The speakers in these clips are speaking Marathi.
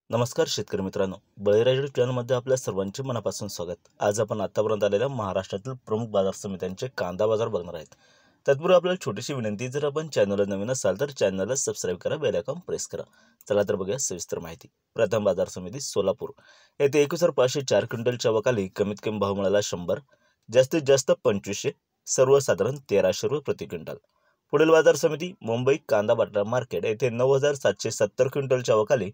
नमस्कार शेतकरी मित्रांनो, बळीराजा चॅनलमध्ये आपल्या सर्वांचे मनापासून स्वागत। आज आपण आतापर्यंत आलेल्या महाराष्ट्रातील प्रमुख बाजार समित्यांचे कांदा बाजार बघणार आहेत। तत्पूर्वी आपल्याला छोटीशी विनंती, जर आपण चॅनलला नवीन असाल तर चॅनलला सबस्क्राइब करा, बेल आयकॉन प्रेस करा। चला तर बघूया सविस्तर माहिती। प्रथम बाजार समिती सोलापूर येथे 21,504 क्विंटलच्या वकाली कमीत कमी भाव मिळाला 100, जास्तीत जास्त 2500, सर्वसाधारण 1300 रुपये प्रति क्विंटल। पुढील बाजार समिती मुंबई कांदा बाजार मार्केट येथे 9,770 क्विंटलच्या वकाली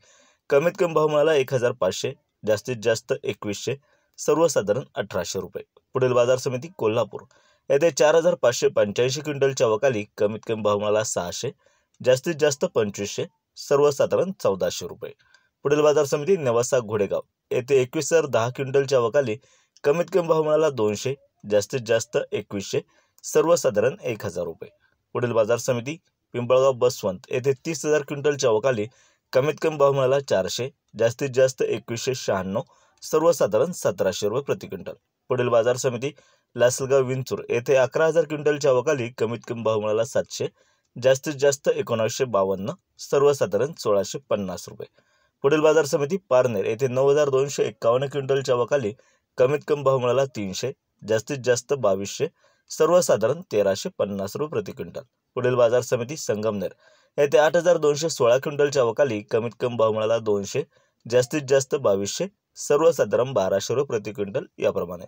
कमीत कमी भाव मिळाला 1,500, जास्तीत जास्त 2100, सर्वसाधारण 1800 रुपये। पुढील बाजार समिती कोल्हापूर येथे 4,585 क्विंटलच्या वकाली कमीत कमी भाव मिळाला 600, जास्तीत जास्त 2500, सर्वसाधारण 1400 रुपये। पुढील बाजार समिती नेवासा घोडेगाव येथे 21,010 क्विंटलच्या वकाली कमीत कमी भाव मिळाला 200, जास्तीत जास्त 2100, सर्वसाधारण 1000 रुपये। पुढील बाजार समिती पिंपळगाव बसवंत येथे 30,000 क्विंटलच्या वकाली कमीत कमी भाव मिळाला 400, जास्तीत जास्त 2196, सर्वसाधारण 1700 रुपये प्रति क्विंटल। पुढील बाजार समिती लासलगाव विंचूर येथे 11,000 क्विंटलच्या वकाली कमीत कमी भाव मिळाला 700, जास्तीत जास्त 1952, सर्वसाधारण 1650 रुपये। पुढील बाजार समिती पारनेर येथे 9,251 क्विंटलच्या वकाली कमीत कमी भाव मिळाला 300, जास्तीत जास्त 2200, सर्वसाधारण 1350 रुपये प्रति क्विंटल। पुढील बाजार समिती संगमनेर येथे 8,216 क्विंटलच्या वकाली कमीत कमी भाव मिळाला 200, जास्तीत जास्त 2200, सर्वसाधारण 1200 रुपये प्रति क्विंटल याप्रमाणे।